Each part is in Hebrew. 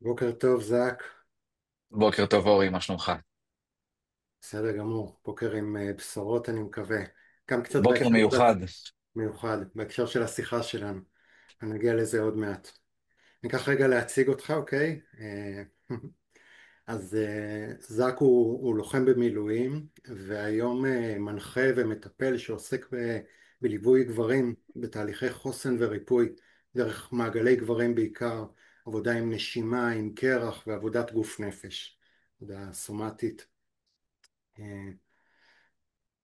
בוקר טוב, זק. בוקר טוב אורי, מה שלומך? בסדר גמור. בוקר עם בשורות, אני מקווה. גם קצת בוקר בהקשר מיוחד. מיוחד, בהקשר של השיחה שלנו. אני אגיע לזה עוד מעט. ניקח רגע להציג אותך, אוקיי? זק הוא לוחם במילואים, והיום מנחה ומטפל שעוסק בליווי גברים בתהליכי חוסן וריפוי, דרך מעגלי גברים בעיקר, עבודה עם נשימה, עם קרח ועבודת גוף נפש, עבודה סומטית. אה,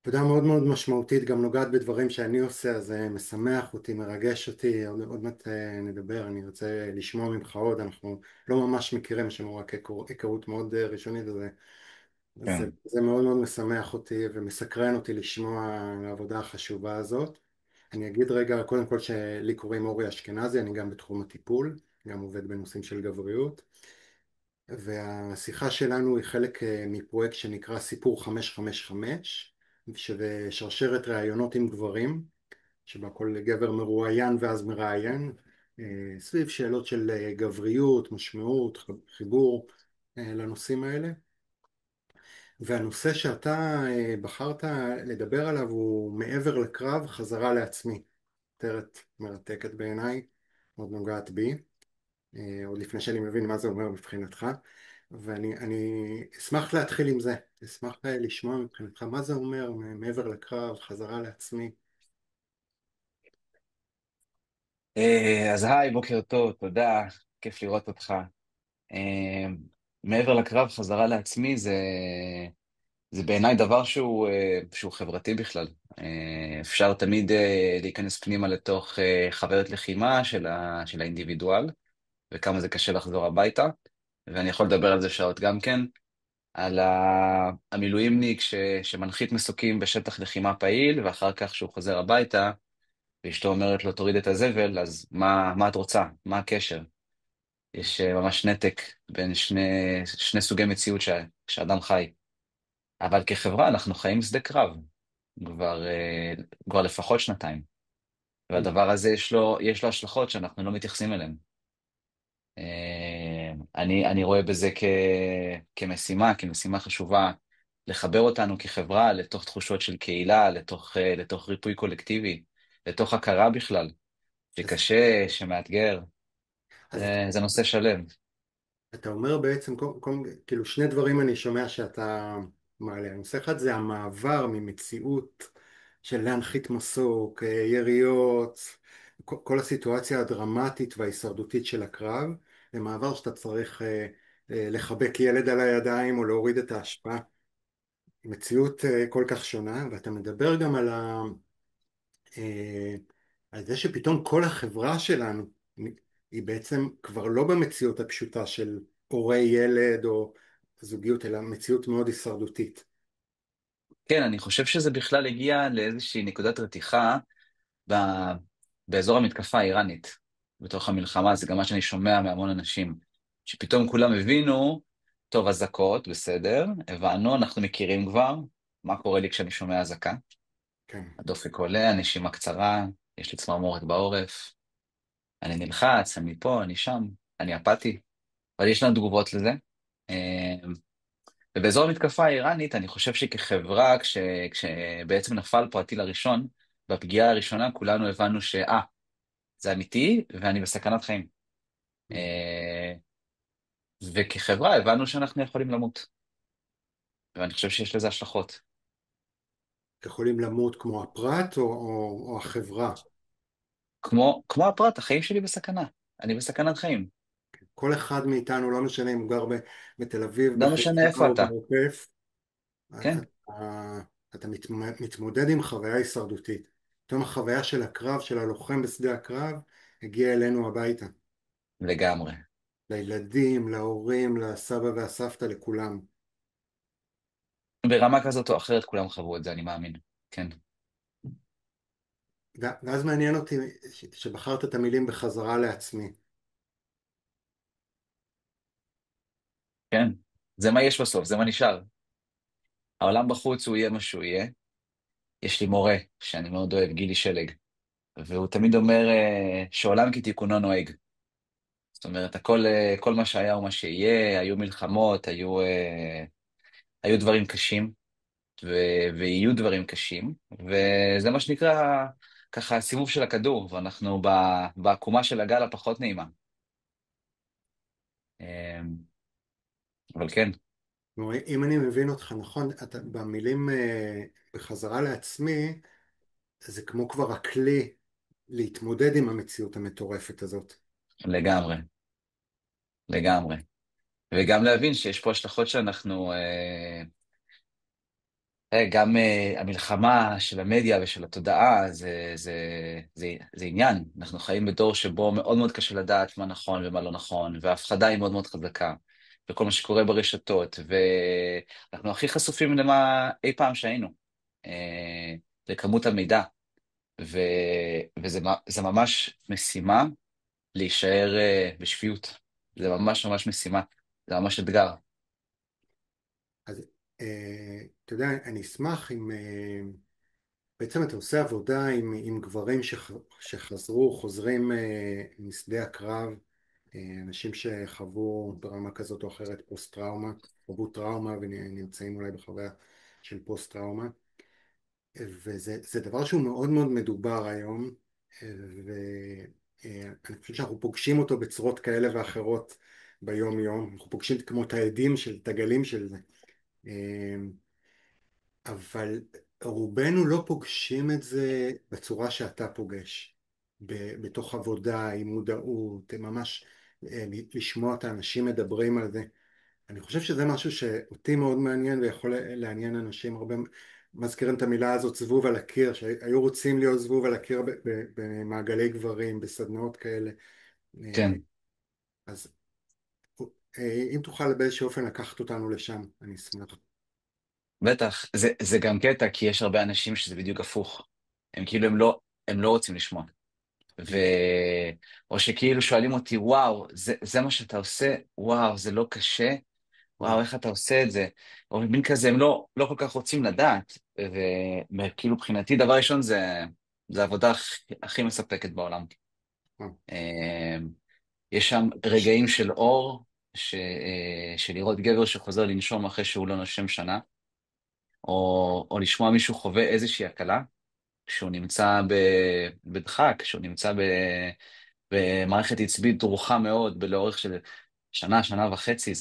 עבודה מאוד מאוד משמעותית, גם נוגעת בדברים שאני עושה, אז זה משמח אותי, מרגש אותי. עוד מעט נדבר, אני רוצה לשמוע ממך עוד. אנחנו לא ממש מכירים, יש לנו רק היכרות מאוד ראשונית, כן. זה מאוד מאוד משמח אותי ומסקרן אותי לשמוע על העבודה החשובה הזאת. אני אגיד רגע, קודם כל, שלי קוראים אורי אשכנזי, אני גם בתחום הטיפול, גם עובד בנושאים של גבריות, והשיחה שלנו היא חלק מפרויקט שנקרא סיפור 555, שזה שרשרת ראיונות עם גברים, שבה כל גבר מרואיין ואז מראיין, סביב שאלות של גבריות, משמעות, חיבור לנושאים האלה. והנושא שאתה בחרת לדבר עליו הוא מעבר לקרב, חזרה לעצמי. כותרת מרתקת בעיניי, מאוד נוגעת בי. עוד לפני שאני מבין מה זה אומר מבחינתך, ואני אשמח להתחיל עם זה, אשמח לשמוע מבחינתך מה זה אומר מעבר לקרב, חזרה לעצמי. אז היי, בוקר טוב, תודה, כיף לראות אותך. אה, מעבר לקרב, חזרה לעצמי, זה בעיניי דבר שהוא חברתי בכלל. אפשר תמיד להיכנס פנימה לתוך חוויות לחימה של האינדיבידואל, וכמה זה קשה לחזור הביתה, ואני יכול לדבר על זה שעות גם כן, על המילואימניק שמנחית מסוקים בשטח לחימה פעיל, ואחר כך שהוא חוזר הביתה, ואשתו אומרת לו, תוריד את הזבל, אז מה את רוצה? מה הקשר? יש ממש נתק בין שני סוגי מציאות שאדם חי. אבל כחברה אנחנו חיים בשדה קרב כבר לפחות שנתיים. והדבר הזה יש לו השלכות שאנחנו לא מתייחסים אליהן. אני רואה בזה כמשימה חשובה לחבר אותנו כחברה לתוך תחושות של קהילה, לתוך ריפוי קולקטיבי, לתוך הכרה בכלל. אז, שקשה, שמאתגר, אז זה נושא שלם. אתה אומר בעצם, כאילו שני דברים אני שומע שאתה מעלה. הנושא אחד זה המעבר ממציאות של להנחית מסוק, יריות, כל הסיטואציה הדרמטית וההישרדותית של הקרב, למעבר שאתה צריך לחבק ילד על הידיים או להוריד את ההשפעה. מציאות כל כך שונה, ואתה מדבר גם אה, על זה שפתאום כל החברה שלנו היא בעצם כבר לא במציאות הפשוטה של הורי ילד או זוגיות, אלא מציאות מאוד הישרדותית. כן, אני חושב שזה בכלל הגיע לאיזושהי נקודת רתיחה ב... באזור המתקפה האיראנית, בתוך המלחמה, זה גם מה שאני שומע מהמון אנשים, שפתאום כולם הבינו, טוב, אזעקות, בסדר, הבנו, אנחנו מכירים כבר, מה קורה לי כשאני שומע אזעקה? כן. הדופק עולה, הנשימה קצרה, יש לי צמרמורת בעורף, אני נלחץ, אני פה, אני שם, אני אפאתי, אבל יש לנו תגובות לזה. אה, ובאזור המתקפה האיראנית, אני חושב שכחברה, כשבעצם נפל פה הטיל הראשון, בפגיעה הראשונה כולנו הבנו זה אמיתי ואני בסכנת חיים. אה, וכחברה הבנו שאנחנו יכולים למות, ואני חושב שיש לזה השלכות. יכולים למות כמו הפרט או החברה. כמו הפרט, החיים שלי בסכנה, אני בסכנת חיים. כל אחד מאיתנו, לא משנה אם הוא גר בתל אביב, לא משנה בחיפה איפה או אתה, בעוטף, כן, אתה מתמודד עם חוויה הישרדותית. פתאום החוויה של הקרב, של הלוחם בשדה הקרב, הגיעה אלינו הביתה. לגמרי. לילדים, להורים, לסבא והסבתא, לכולם. ברמה כזאת או אחרת כולם חוו את זה, אני מאמין. כן, ואז מעניין אותי שבחרת את המילים בחזרה לעצמי. כן. זה מה יש בסוף, זה מה נשאר. העולם בחוץ הוא יהיה מה שהוא יהיה. יש לי מורה שאני מאוד אוהב, גילי שלג, והוא תמיד אומר שעולם כתיקונו נוהג. זאת אומרת, כל מה שהיה הוא מה שיהיה, היו מלחמות, היו דברים קשים, ויהיו דברים קשים, וזה מה שנקרא ככה הסיבוב של הכדור, ואנחנו בעקומה של הגל הפחות נעימה. אבל כן, כלומר, אם אני מבין אותך נכון, אתה, במילים בחזרה לעצמי, זה כמו כבר הכלי להתמודד עם המציאות המטורפת הזאת. לגמרי, לגמרי. וגם להבין שיש פה השלכות שאנחנו, גם המלחמה של המדיה ושל התודעה זה עניין. אנחנו חיים בדור שבו מאוד מאוד קשה לדעת מה נכון ומה לא נכון, וההפחדה היא מאוד מאוד חזקה, וכל מה שקורה ברשתות, ואנחנו הכי חשופים למה אי פעם שהיינו, לכמות המידע, ו, זה ממש משימה להישאר בשפיות. זה ממש ממש משימה, זה ממש אתגר. אז אתה יודע, אני אשמח אם בעצם אתה עושה עבודה עם גברים חוזרים משדה הקרב, אנשים שחוו ברמה כזאת או אחרת פוסט-טראומה, חוו טראומה ונמצאים אולי בחוויה של פוסט-טראומה, וזה דבר שהוא מאוד מאוד מדובר היום, ואני חושב שאנחנו פוגשים אותו בצורות כאלה ואחרות ביום יום, אנחנו פוגשים כמו את העדים את הגלים של זה. אבל רובנו לא פוגשים את זה בצורה שאתה פוגש, בתוך עבודה, עם מודעות, ממש לשמוע את האנשים מדברים על זה. אני חושב שזה משהו שאותי מאוד מעניין ויכול לעניין אנשים הרבה. מזכירים את המילה הזאת זבוב על הקיר, שהיו רוצים להיות זבוב על הקיר במעגלי גברים, בסדנאות כאלה. כן. אז אם תוכל באיזשהו אופן לקחת אותנו לשם, אני אשמח. בטח, זה גם קטע, כי יש הרבה אנשים שזה בדיוק הפוך. הם כאילו, הם לא רוצים לשמוע. ו... או שכאילו שואלים אותי, וואו, זה מה שאתה עושה? וואו, זה לא קשה? וואו, איך אתה עושה את זה? או מין כזה, הם לא כל כך רוצים לדעת. וכאילו, מבחינתי, דבר ראשון, זה העבודה הכי מספקת בעולם. אה, יש שם רגעים של אור, של לראות גבר שחוזר לנשום אחרי שהוא לא נושם שנה. או לשמוע מישהו חווה איזושהי הקלה, כשהוא נמצא בדחק, כשהוא נמצא במערכת עצבית דרוכה מאוד, לאורך של שנה, שנה וחצי,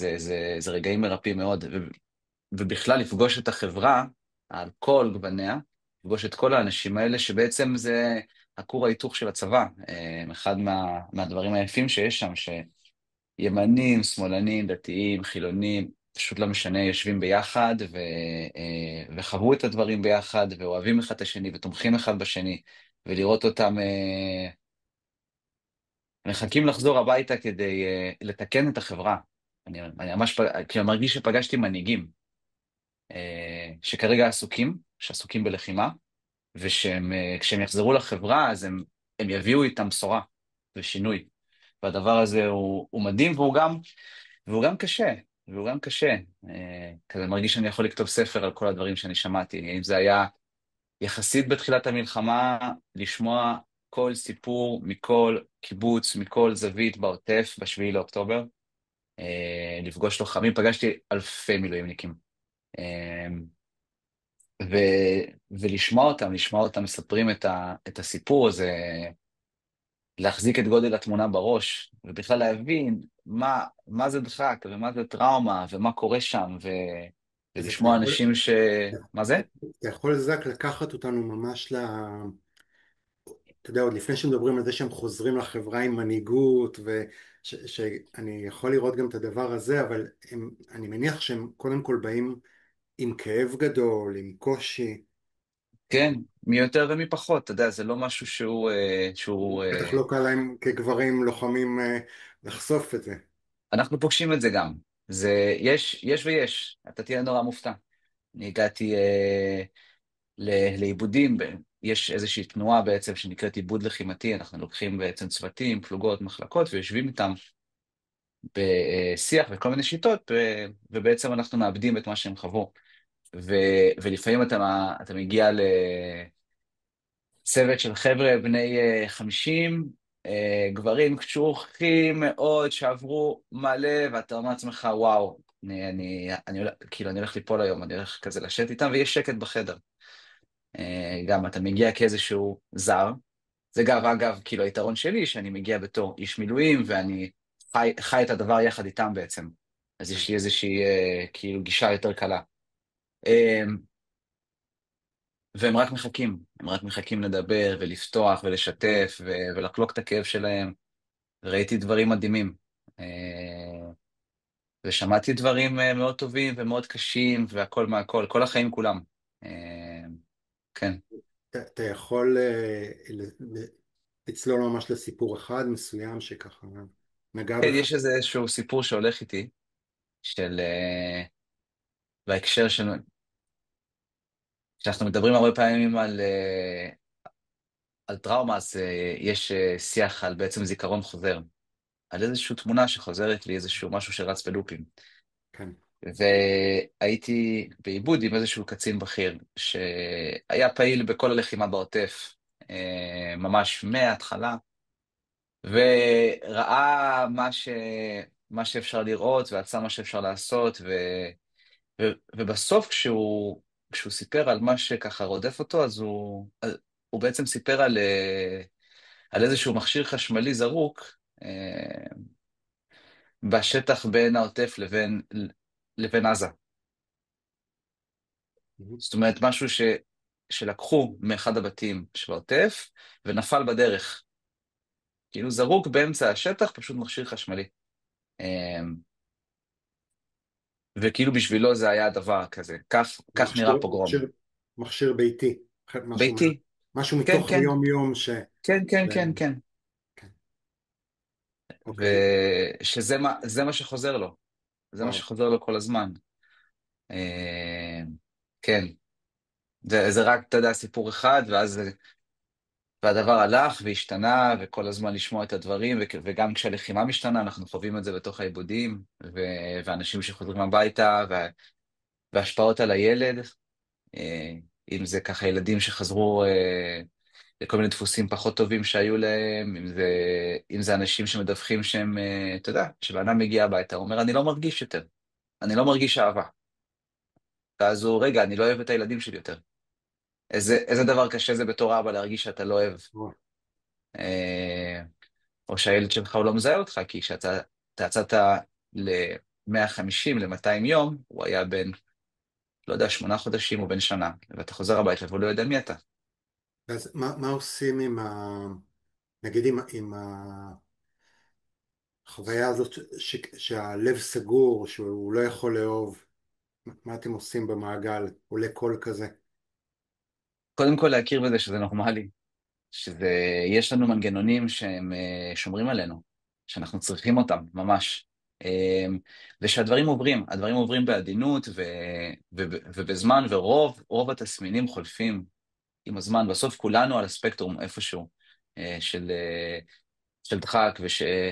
זה רגעים מרפאים מאוד. ובכלל לפגוש את החברה על כל גווניה, לפגוש את כל האנשים האלה, שבעצם זה הכור ההיתוך של הצבא. אחד מהדברים היפים שיש שם, ימנים, שמאלנים, דתיים, חילונים, פשוט לא משנה, יושבים ביחד וחוו את הדברים ביחד, ואוהבים אחד את השני, ותומכים אחד בשני, ולראות אותם מחכים לחזור הביתה כדי לתקן את החברה. אני ממש כאילו מרגיש שפגשתי מנהיגים שכרגע שעסוקים בלחימה, וכשהם יחזרו לחברה, אז הם יביאו איתם בשורה ושינוי. והדבר הזה הוא מדהים, והוא גם קשה, והוא גם קשה. כזה מרגיש שאני יכול לכתוב ספר על כל הדברים שאני שמעתי. אם זה היה יחסית בתחילת המלחמה, לשמוע כל סיפור מכל קיבוץ, מכל זווית בעוטף, בשביעי לאוקטובר, לפגוש לוחמים, פגשתי אלפי מילואימניקים. אה, ו, לשמוע אותם מספרים את הסיפור הזה, להחזיק את גודל התמונה בראש, ובכלל להבין מה זה דחק, ומה זה טראומה, ומה קורה שם, אז אתה ולשמוע יכול, אנשים מה זה? אתה יכול זק לקחת אותנו ממש אתה יודע, עוד לפני שמדברים על זה שהם חוזרים לחברה עם מנהיגות, שאני יכול לראות גם את הדבר הזה, אבל אני מניח שהם קודם כל באים עם כאב גדול, עם קושי, כן, מי יותר ומי פחות, אתה יודע, זה לא משהו שהוא בטח לא קל להם כגברים לוחמים לחשוף את זה. אנחנו פוגשים את זה גם. יש ויש, אתה תהיה נורא מופתע. אני הגעתי לעיבודים, יש איזושהי תנועה בעצם שנקראת עיבוד לחימתי, אנחנו לוקחים בעצם צוותים, פלוגות, מחלקות, ויושבים איתם בשיח וכל מיני שיטות, ובעצם אנחנו מאבדים את מה שהם חוו. ולפעמים אתה מגיע לצוות של חבר'ה בני 50, גברים קשוחים מאוד שעברו מלא, ואתה אומר לעצמך, וואו, כאילו, אני הולך ליפול היום, אני הולך כזה לשבת איתם, ויש שקט בחדר. גם אתה מגיע כאיזשהו זר, זה גם, אגב, כאילו, היתרון שלי, שאני מגיע בתור איש מילואים, ואני חי את הדבר יחד איתם בעצם. אז כן. יש לי איזושהי, כאילו, גישה יותר קלה. אה, והם רק מחכים, הם רק מחכים לדבר ולפתוח ולשתף ולחלוק את הכאב שלהם. ראיתי דברים מדהימים. אה, ושמעתי דברים מאוד טובים ומאוד קשים, והכל מהכל, כל החיים כולם. אה, כן. אתה יכול לצלול ממש לסיפור אחד מסוים שככה נגע כן, בך? יש איזשהו סיפור שהולך איתי, בהקשר של, כשאנחנו מדברים הרבה פעמים על טראומה, אז יש שיח על בעצם זיכרון חוזר, על איזושהי תמונה שחוזרת לי, איזשהו משהו שרץ בלופים. כן. והייתי בעיבוד עם איזשהו קצין בכיר, שהיה פעיל בכל הלחימה בעוטף, ממש מההתחלה, וראה מה שאפשר לראות, ועשה מה שאפשר לעשות, ובסוף כשהוא סיפר על מה שככה רודף אותו, הוא בעצם סיפר על איזשהו מכשיר חשמלי זרוק, בשטח בין העוטף לבין עזה. Mhm. זאת אומרת, משהו שלקחו מאחד הבתים של העוטף ונפל בדרך. כאילו זרוק באמצע השטח, פשוט מכשיר חשמלי. אמ, וכאילו בשבילו זה היה דבר כזה. כך נראה פוגרום. מכשיר ביתי, משהו, ביתי, משהו כן, מתוך כן, היום-יום כן, כן, כן, ש- כן. כן. אוקיי, זה מה שחוזר לו. זה מה וואו. שחוזר לו כל הזמן. כן. זה רק, אתה יודע, סיפור אחד, והדבר הלך והשתנה, וכל הזמן לשמוע את הדברים, וגם כשהלחימה משתנה, אנחנו חווים את זה בתוך העיבודים, ואנשים שחוזרים הביתה, והשפעות על הילד, אה, אם זה ככה ילדים שחזרו לכל מיני דפוסים פחות טובים שהיו להם, אם זה אנשים שמדווחים שהם, אתה יודע, כשבן מגיע הביתה, הוא אומר, אני לא מרגיש יותר, אני לא מרגיש אהבה. ואז הוא, רגע, אני לא אוהב את הילדים שלי יותר. איזה דבר קשה זה בתור אבא להרגיש שאתה לא אוהב. וואו. אה, או שהילד שלך הוא לא מזהה אותך, כי כשאתה יצאת ל-150, ל-200 יום, הוא היה בן, לא יודע, 8 חודשים או בן שנה, ואתה חוזר הביתה והוא לא יודע מי אתה. אז מה עושים נגיד עם החוויה הזאת שהלב סגור, שהוא לא יכול לאהוב, מה אתם עושים במעגל? עולה קול כזה? קודם כל להכיר בזה שזה נורמלי, יש לנו מנגנונים שהם שומרים עלינו, שאנחנו צריכים אותם, ממש. ושהדברים עוברים, הדברים עוברים בעדינות ובזמן, ורוב התסמינים חולפים עם הזמן. בסוף כולנו על הספקטרום איפשהו, של של דחק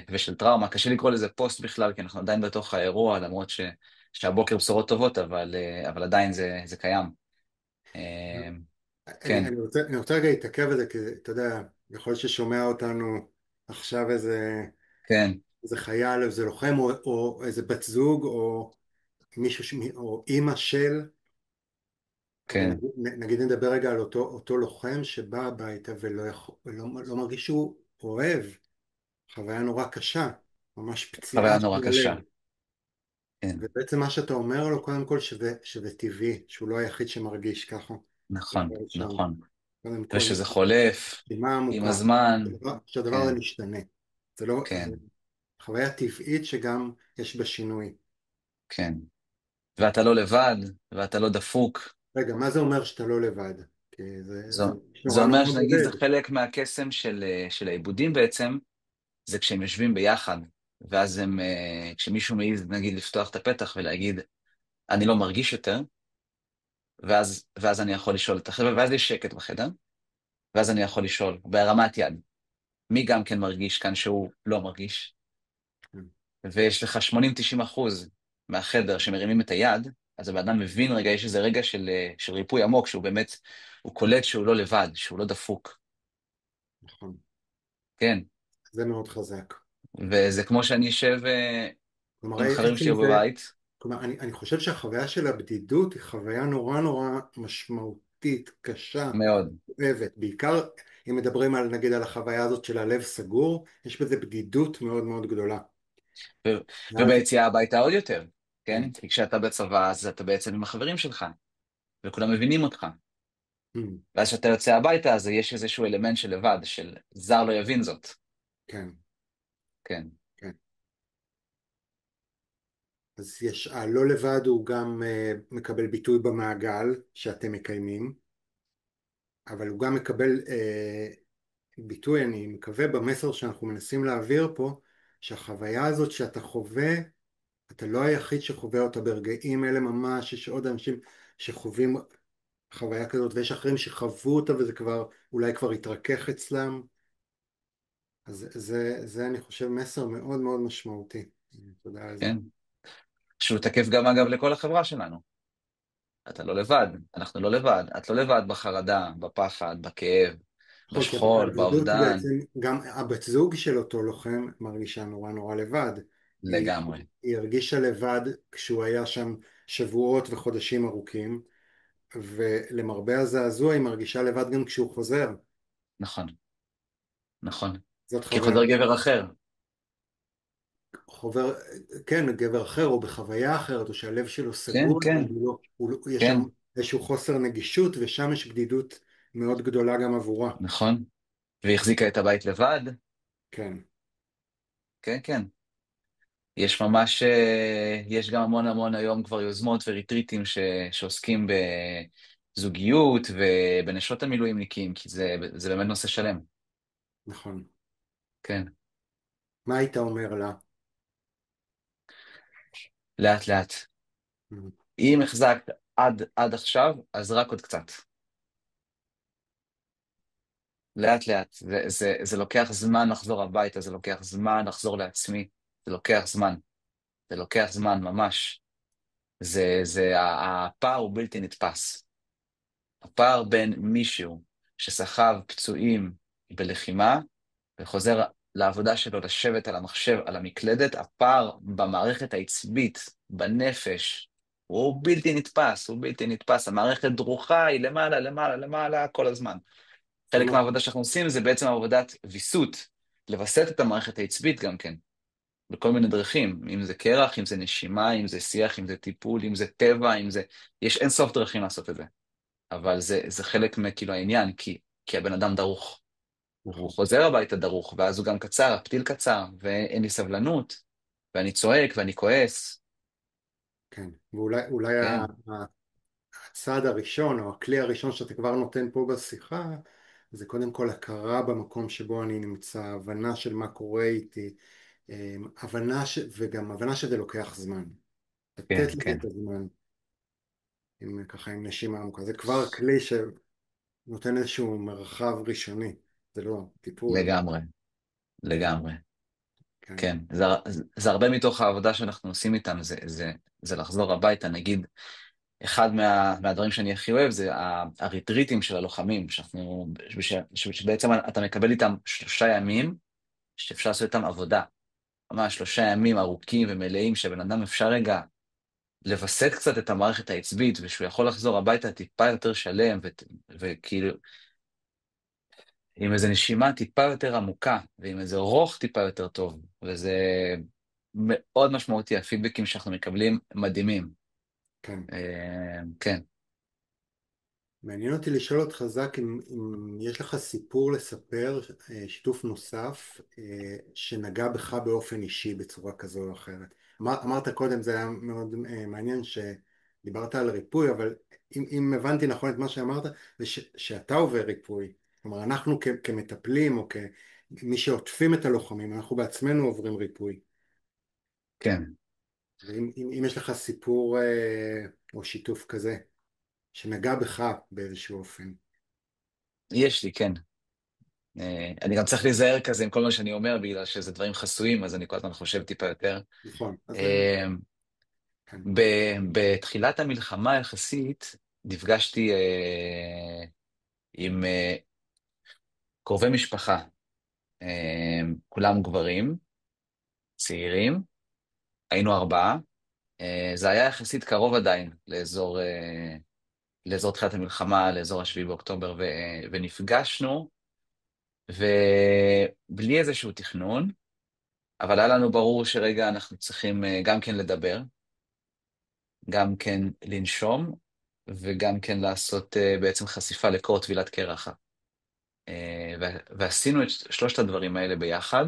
ושל טראומה. קשה לקרוא לזה פוסט בכלל, כי אנחנו עדיין בתוך האירוע, למרות שהבוקר בשורות טובות, אבל עדיין זה קיים. אה, כן, אני רוצה רגע להתעכב על זה, כי אתה יודע, יכול להיות ששומע אותנו עכשיו כן, איזה חייל, איזה לוחם, או איזה בת זוג, או מישהו, או אימא של, כן. נגיד נדבר רגע על אותו לוחם שבא הביתה לא מרגיש שהוא אוהב, חוויה נורא קשה, ממש פציעה חוויה של נורא קשה. הלב. כן, ובעצם מה שאתה אומר לו, קודם כל שזה טבעי, שהוא לא היחיד שמרגיש ככה. זה נכון, דבר ראשון. נכון. קודם כל, ושזה חולף נשימה עם עמוקה, הזמן. שהדבר הזה כן, משתנה. זה לא, כן, זה חוויה טבעית שגם יש בה שינוי. כן. ואתה לא לבד, ואתה לא דפוק. רגע, מה זה אומר שאתה לא לבד? כי זה, זה זה נורא אומר נורא שנגיד זה בודד. חלק מהקסם של העיבודים בעצם, זה כשהם יושבים ביחד, ואז כשמישהו מעז נגיד לפתוח את הפתח ולהגיד, אני לא מרגיש יותר, ואז אני יכול לשאול את החבר'ה, ואז יש שקט בחדר, ואז אני יכול לשאול, בהרמת יד, מי גם כן מרגיש כאן שהוא לא מרגיש? ויש לך 80-90% מהחדר שמרימים את היד, אז הבן אדם מבין רגע, יש איזה רגע של ריפוי עמוק, שהוא באמת, הוא קולט שהוא לא לבד, שהוא לא דפוק. נכון. כן, זה מאוד חזק. וזה כמו שאני אשב כלומר, עם חברים עצם שלי זה, בבית. כלומר, אני חושב שהחוויה של הבדידות היא חוויה נורא נורא משמעותית, קשה, מאוד. כואבת. בעיקר אם מדברים על, נגיד, על החוויה הזאת של הלב סגור, יש בזה בדידות מאוד מאוד גדולה. ו- ואז, וביציאה הביתה עוד יותר, כן. כן? כי כשאתה בצבא, אז אתה בעצם עם החברים שלך, וכולם מבינים אותך. Hmm, ואז כשאתה יוצא הביתה, אז יש איזשהו אלמנט של לבד, של זר לא יבין זאת. כן, כן, כן. אז יש, הלא לבד הוא גם מקבל ביטוי במעגל שאתם מקיימים, אבל הוא גם מקבל ביטוי, אני מקווה, במסר שאנחנו מנסים להעביר פה, שהחוויה הזאת שאתה חווה, אתה לא היחיד שחווה אותה ברגעים אלה ממש, יש עוד אנשים שחווים חוויה כזאת, ויש אחרים שחוו אותה וזה כבר, אולי כבר התרכך אצלם, אז זה אני חושב מסר מאוד מאוד משמעותי. תודה על זה. כן. שהוא תקף גם, אגב, לכל החברה שלנו. אתה לא לבד, אנחנו לא לבד. את לא לבד בחרדה, בפחד, בכאב, נכון, כי בשכול, הבדידות באובדן. בעצם, גם הבת זוג של אותו לוחם מרגישה נורא נורא לבד. היא, לגמרי. היא הרגישה לבד כשהוא היה שם שבועות וחודשים ארוכים, ולמרבה הזעזוע היא מרגישה לבד גם כשהוא חוזר. נכון, נכון. זאת כי חוויה, חוזר גבר אחר. חובר, כן, גבר אחר או בחוויה אחרת, או שהלב שלו כן, סגור, כן, יש כן, שם איזשהו חוסר נגישות, ושם יש בדידות מאוד גדולה גם עבורה. נכון. והיא החזיקה את הבית לבד. כן, כן, כן. יש ממש, יש גם המון המון היום כבר יוזמות וריטריטים שעוסקים בזוגיות ובנשות המילואימניקים, כי זה באמת נושא שלם. נכון. כן, מה היית אומר לה? לאט לאט. אם החזקת עד עכשיו, אז רק עוד קצת. לאט לאט. זה לוקח זמן לחזור הביתה, זה לוקח זמן לחזור לעצמי, זה לוקח זמן, זה לוקח זמן ממש. הפער הוא בלתי נתפס. הפער בין מישהו שסחב פצועים בלחימה וחוזר לעבודה שלו לשבת על המחשב, על המקלדת, הפער במערכת העצבית, בנפש, הוא בלתי נתפס, הוא בלתי נתפס. המערכת דרוכה, היא למעלה, למעלה, למעלה, כל הזמן. חלק ממש, מהעבודה שאנחנו עושים זה בעצם עבודת ויסות, לווסת את המערכת העצבית גם כן, בכל מיני דרכים, אם זה קרח, אם זה נשימה, אם זה שיח, אם זה טיפול, אם זה טבע, אם זה... יש אין סוף דרכים לעשות את זה. אבל זה חלק מכאילו העניין, כי הבן אדם דרוך. הוא נכון, חוזר הביתה דרוך, ואז הוא גם קצר, הפתיל קצר, ואין לי סבלנות, ואני צועק ואני כועס. כן. ואולי כן, הצעד הראשון, או הכלי הראשון שאתה כבר נותן פה בשיחה, זה קודם כל הכרה במקום שבו אני נמצא, הבנה של מה קורה איתי, וגם הבנה שזה לוקח זמן. כן, לתת לזה כן, את הזמן, ככה עם נשימה עמוקה. זה כבר כלי שנותן איזשהו מרחב ראשוני, זה לא טיפול. לגמרי, לגמרי. כן, כן, זה הרבה מתוך העבודה שאנחנו עושים איתם, זה לחזור הביתה. נגיד, אחד מהדברים שאני הכי אוהב זה הריטריטים של הלוחמים, שבעצם אתה מקבל איתם 3 ימים שאפשר לעשות איתם עבודה. ממש 3 ימים ארוכים ומלאים, שבן אדם אפשר רגע לווסת קצת את המערכת העצבית, ושהוא יכול לחזור הביתה טיפה יותר שלם, וכאילו, עם איזו נשימה טיפה יותר עמוקה, ועם איזה רוך טיפה יותר טוב, וזה מאוד משמעותי, הפידבקים שאנחנו מקבלים מדהימים. כן. כן, מעניין אותי לשאול אותך, זק, אם יש לך סיפור לספר, שיתוף נוסף, שנגע בך באופן אישי בצורה כזו או אחרת. אמרת קודם, זה היה מאוד מעניין שדיברת על ריפוי, אבל אם הבנתי נכון את מה שאמרת, זה שאתה עובר ריפוי. כלומר, אנחנו כמטפלים או כמי שעוטפים את הלוחמים, אנחנו בעצמנו עוברים ריפוי. כן, ואם יש לך סיפור או שיתוף כזה, שנגע בך באיזשהו אופן. יש לי, כן. אני גם צריך להיזהר כזה עם כל מה שאני אומר, בגלל שזה דברים חסויים, אז אני כל הזמן חושב טיפה יותר. נכון, אז אה, כן, בתחילת המלחמה יחסית, נפגשתי עם קרובי משפחה כולם גברים, צעירים, היינו ארבעה. זה היה יחסית קרוב עדיין לאזור תחילת המלחמה, לאזור השביעי באוקטובר, ונפגשנו, ובלי איזשהו תכנון, אבל היה לנו ברור שרגע אנחנו צריכים גם כן לדבר, גם כן לנשום, וגם כן לעשות בעצם חשיפה לקור טבילת קרח. ועשינו את שלושת הדברים האלה ביחד,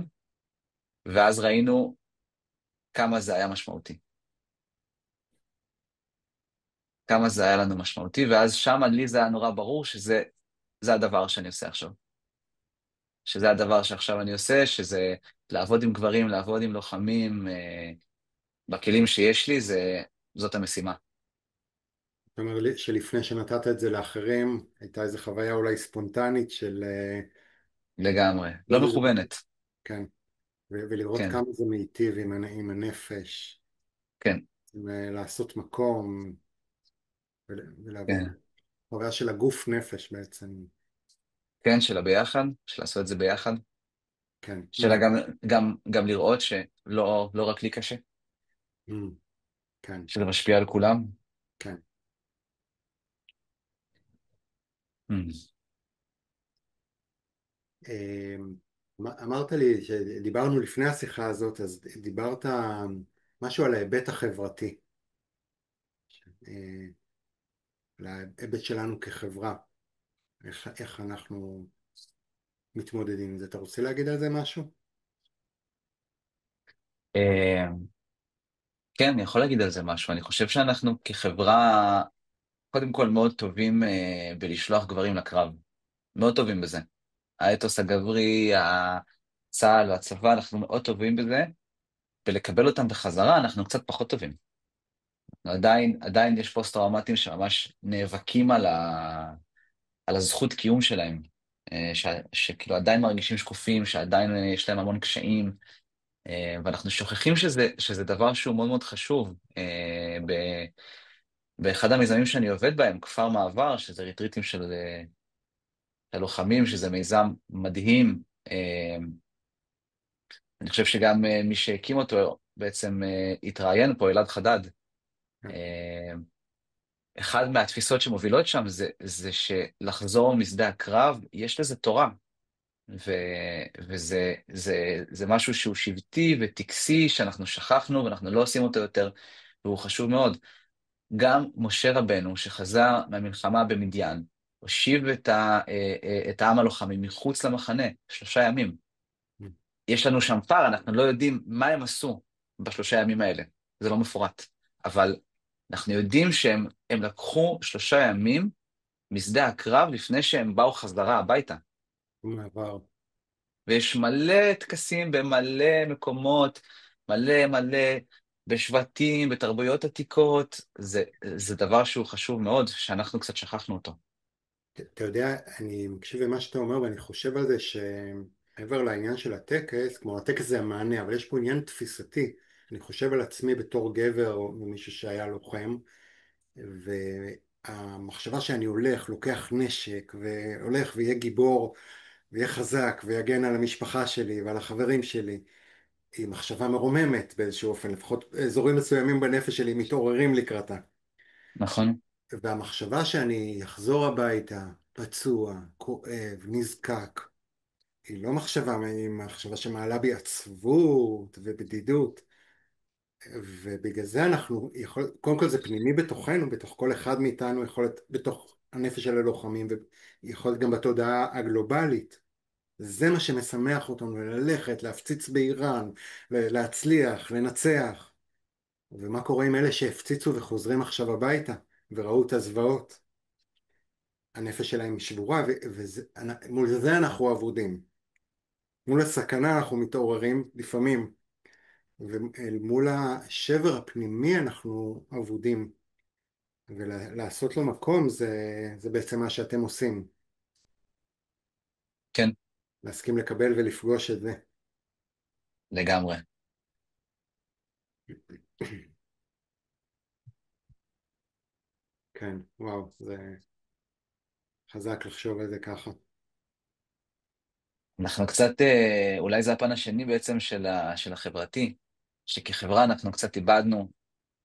ואז ראינו כמה זה היה משמעותי. כמה זה היה לנו משמעותי, ואז שם לי זה היה נורא ברור שזה הדבר שאני עושה עכשיו. שזה הדבר שעכשיו אני עושה, שזה לעבוד עם גברים, לעבוד עם לוחמים, בכלים שיש לי, זאת המשימה. זאת אומרת שלפני שנתת את זה לאחרים, הייתה איזו חוויה אולי ספונטנית של לגמרי. לא לראות, מכוונת. כן, ולראות כן, כמה זה מיטיב עם הנפש, כן, לעשות מקום ולהבין, כן. חוויה של הגוף נפש בעצם, כן, של הביחד, של לעשות את זה ביחד. כן, של גם לראות שלא רק לי קשה, mm, כן, שזה משפיע על כולם. כן. Mm. אמרת לי שדיברנו לפני השיחה הזאת, אז דיברת משהו על ההיבט החברתי, אה, על ההיבט שלנו כחברה, איך אנחנו מתמודדים עם זה. אתה רוצה להגיד על זה משהו? כן, אני יכול להגיד על זה משהו. אני חושב שאנחנו כחברה, קודם כל מאוד טובים בלשלוח גברים לקרב. מאוד טובים בזה. האתוס הגברי, הצה"ל והצבא, אנחנו מאוד טובים בזה. ולקבל אותם בחזרה, אנחנו קצת פחות טובים. עדיין יש פוסט-טראומטים שממש נאבקים על הזכות קיום שלהם. שכאילו עדיין מרגישים שקופים, שעדיין יש להם המון קשיים. ואנחנו שוכחים שזה דבר שהוא מאוד מאוד חשוב. באחד המיזמים שאני עובד בהם, כפר מעבר, שזה ריטריטים של לוחמים, שזה מיזם מדהים. אני חושב שגם מי שהקים אותו בעצם התראיין פה, אלעד חדד. כן. אה, אחד מהתפיסות שמובילות שם זה שלחזור משדה הקרב, יש לזה תורה. ו, וזה משהו שהוא שבטי וטקסי שאנחנו שכחנו ואנחנו לא עושים אותו יותר, והוא חשוב מאוד. גם משה רבנו, שחזר מהמלחמה במדיין, הושיב את העם הלוחמים מחוץ למחנה, 3 ימים. יש לנו שם פער, אנחנו לא יודעים מה הם עשו ב3 ימים האלה, זה לא מפורט. אבל אנחנו יודעים שהם לקחו 3 ימים משדה הקרב לפני שהם באו חזרה הביתה. מעבר. ויש מלא טקסים במלא מקומות, מלא מלא בשבטים, בתרבויות עתיקות. זה דבר שהוא חשוב מאוד, שאנחנו קצת שכחנו אותו. אתה יודע, אני מקשיב למה שאתה אומר ואני חושב על זה שמעבר לעניין של הטקס, כמו הטקס זה המענה, אבל יש פה עניין תפיסתי. אני חושב על עצמי בתור גבר או מישהו שהיה לוחם, והמחשבה שאני הולך, לוקח נשק והולך ויהיה גיבור ויהיה חזק ויגן על המשפחה שלי ועל החברים שלי, היא מחשבה מרוממת באיזשהו אופן, לפחות אזורים מסוימים בנפש שלי מתעוררים לקראתה. נכון? והמחשבה שאני אחזור הביתה פצוע, כואב, נזקק, היא לא מחשבה, היא מחשבה שמעלה בי עצבות ובדידות. ובגלל זה אנחנו קודם כל זה פנימי בתוכנו, בתוך כל אחד מאיתנו, יכול להיות בתוך הנפש של הלוחמים, ויכול להיות גם בתודעה הגלובלית. זה מה שמשמח אותנו, ללכת, להפציץ באיראן, להצליח, לנצח. ומה קורה עם אלה שהפציצו וחוזרים עכשיו הביתה וראו את הזוועות? הנפש שלהם שבורה, ומול זה אנחנו אבודים. מול הסכנה אנחנו מתעוררים לפעמים, ואל מול השבר הפנימי אנחנו אבודים. ולעשות לו מקום זה בעצם מה שאתם עושים. כן, להסכים לקבל ולפגוש את זה. לגמרי. כן, וואו, זה חזק לחשוב על זה ככה. אנחנו קצת, אולי זה הפן השני בעצם של החברתי, שכחברה אנחנו קצת איבדנו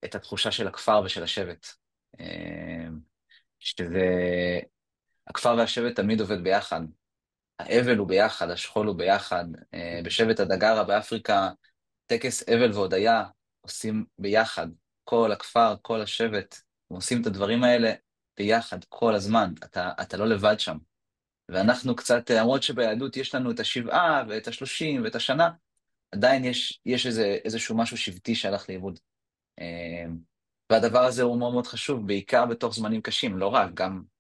את התחושה של הכפר ושל השבט. אה, שזה, הכפר והשבט תמיד עובד ביחד. האבל הוא ביחד, השכול הוא ביחד. בשבט הדגרה באפריקה, טקס אבל והודיה עושים ביחד. כל הכפר, כל השבט, הם עושים את הדברים האלה ביחד כל הזמן. אתה לא לבד שם. ואנחנו קצת, למרות שביהדות יש לנו את השבעה ואת השלושים ואת השנה, עדיין יש איזשהו משהו שבטי שהלך לאיבוד. אה, והדבר הזה הוא מאוד מאוד חשוב, בעיקר בתוך זמנים קשים, לא רק,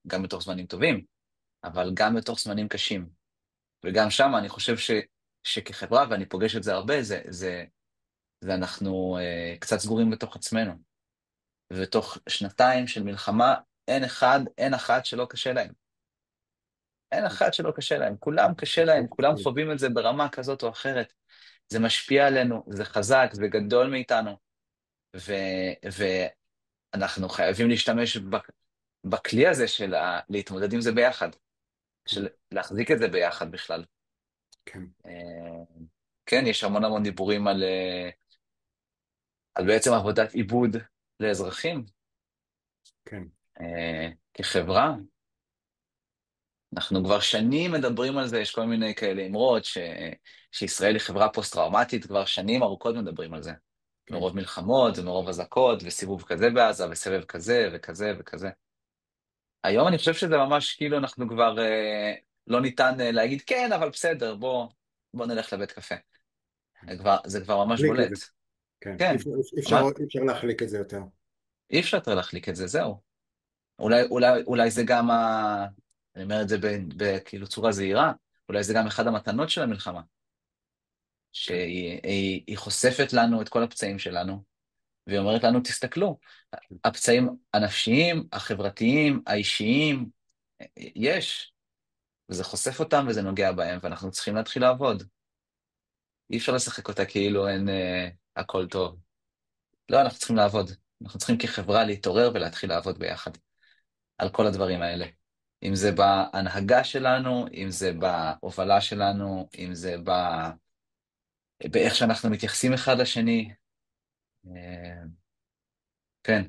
גם בתוך זמנים טובים, אבל גם בתוך זמנים קשים. וגם שם אני חושב שכחברה, ואני פוגש את זה הרבה, זה אנחנו קצת סגורים בתוך עצמנו. ובתוך שנתיים של מלחמה, אין אחת שלא קשה להם. אין אחת שלא קשה להם. כולם קשה להם, כולם חווים את זה ברמה כזאת או אחרת. זה משפיע עלינו, זה חזק, זה גדול מאיתנו. ו, ואנחנו חייבים להשתמש בכלי הזה של להתמודד עם זה ביחד, כן, של להחזיק את זה ביחד בכלל. כן, אה, כן, יש המון המון דיבורים על בעצם עבודת עיבוד לאזרחים. כן, כחברה, אנחנו כבר שנים מדברים על זה, יש כל מיני כאלה אמרות שישראל היא חברה פוסט-טראומטית, כבר שנים ארוכות מדברים על זה. כן, מרוב מלחמות ומרוב אזעקות וסיבוב כזה בעזה וסבב כזה וכזה וכזה. היום אני חושב שזה ממש כאילו אנחנו כבר לא ניתן להגיד כן, אבל בסדר, בוא נלך לבית קפה. כן. זה כבר ממש להחליק את זה. בולט. כן, כן, אי ממש, אפשר להחליק את זה יותר. אי אפשר יותר להחליק את זה, זהו. אולי זה גם אני אומר את זה בכאילו צורה זהירה, אולי זה גם אחד המתנות של המלחמה, כן, שהיא חושפת לנו את כל הפצעים שלנו, והיא אומרת לנו, תסתכלו, הפצעים הנפשיים, החברתיים, האישיים, יש, וזה חושף אותם וזה נוגע בהם, ואנחנו צריכים להתחיל לעבוד. אי אפשר לשחק אותה כאילו אין הכל טוב. לא, אנחנו צריכים לעבוד. אנחנו צריכים כחברה להתעורר ולהתחיל לעבוד ביחד על כל הדברים האלה. אם זה בהנהגה שלנו, אם זה בהובלה שלנו, אם זה באיך שאנחנו מתייחסים אחד לשני. אה, כן,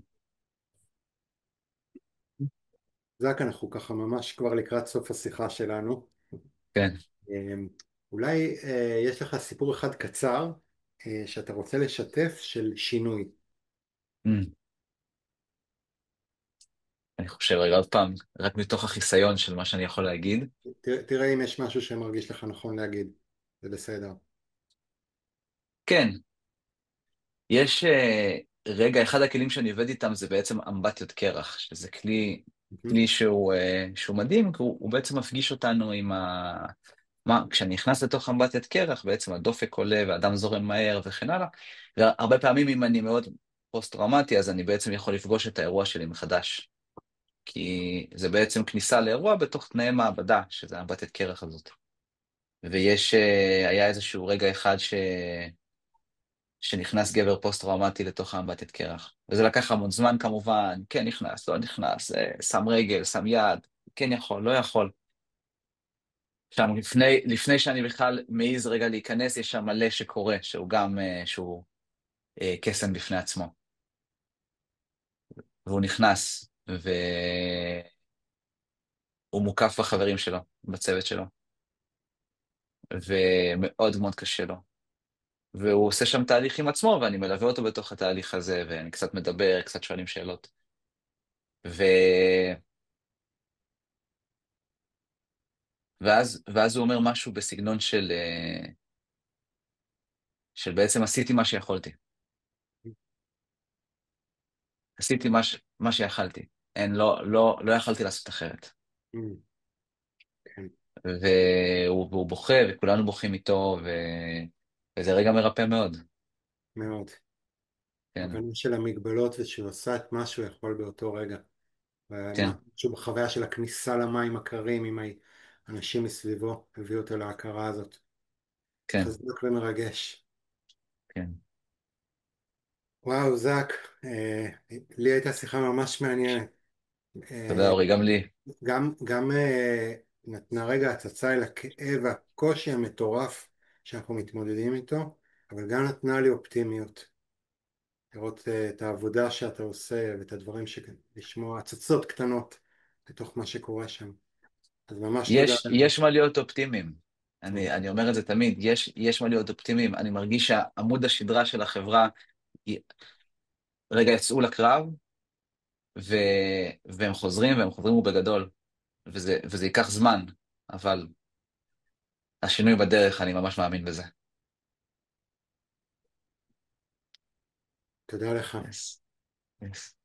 זק, אנחנו ככה ממש כבר לקראת סוף השיחה שלנו. כן. אמ, אולי יש לך סיפור אחד קצר שאתה רוצה לשתף של שינוי. Mm. אני חושב רגע עוד פעם, רק מתוך החיסיון של מה שאני יכול להגיד. תראה אם יש משהו שמרגיש לך נכון להגיד, זה בסדר. כן, יש אחד הכלים שאני עובד איתם זה בעצם אמבטיות קרח, שזה כלי שהוא מדהים, כי הוא בעצם מפגיש אותנו עם כשאני נכנס לתוך אמבטיית קרח, בעצם הדופק עולה והדם זורם מהר וכן הלאה. והרבה פעמים אם אני מאוד פוסט-טראומטי, אז אני בעצם יכול לפגוש את האירוע שלי מחדש. כי זה בעצם כניסה לאירוע בתוך תנאי מעבדה, שזה אמבטיית קרח הזאת. היה איזשהו רגע אחד שנכנס גבר פוסט-טראומטי לתוך האמבטית קרח. וזה לקח המון זמן כמובן, כן נכנס, לא נכנס, שם רגל, שם יד, כן יכול, לא יכול. שם לפני שאני בכלל מעז רגע להיכנס, יש שם מלא שקורה, שהוא גם, שהוא קסם בפני עצמו. והוא נכנס, והוא מוקף בחברים שלו, בצוות שלו, ומאוד מאוד קשה לו. והוא עושה שם תהליך עם עצמו, ואני מלווה אותו בתוך התהליך הזה, ואני קצת מדבר, קצת שואלים שאלות. ו... ואז הוא אומר משהו בסגנון של בעצם עשיתי מה שיכולתי. עשיתי מה שיכלתי. לא יכלתי לעשות אחרת. Mm, כן, והוא בוכה, וכולנו בוכים איתו, וזה רגע מרפא מאוד. מאוד. כן, הבנה של המגבלות ושהוא עשה את מה שהוא יכול באותו רגע. כן, משהו בחוויה של הכניסה למים הקרים עם האנשים מסביבו הביא אותו להכרה הזאת. כן, חזק ומרגש. כן. וואו, זק, לי הייתה שיחה ממש מעניינת. תודה, אה, אורי, גם לי. גם נתנה רגע הצצה אל הכאב והקושי המטורף שאנחנו מתמודדים איתו, אבל גם נתנה לי אופטימיות. לראות את העבודה שאתה עושה ואת הדברים לשמוע הצצות קטנות לתוך מה שקורה שם. אז ממש תודה לך. יש מה להיות אופטימיים. טוב, אני אומר את זה תמיד, יש מה להיות אופטימיים. אני מרגיש שעמוד השדרה של החברה, היא- רגע יצאו לקרב, ו, והם חוזרים ובגדול, וזה ייקח זמן, אבל השינוי בדרך, אני ממש מאמין בזה. תודה לך. Yes. Yes.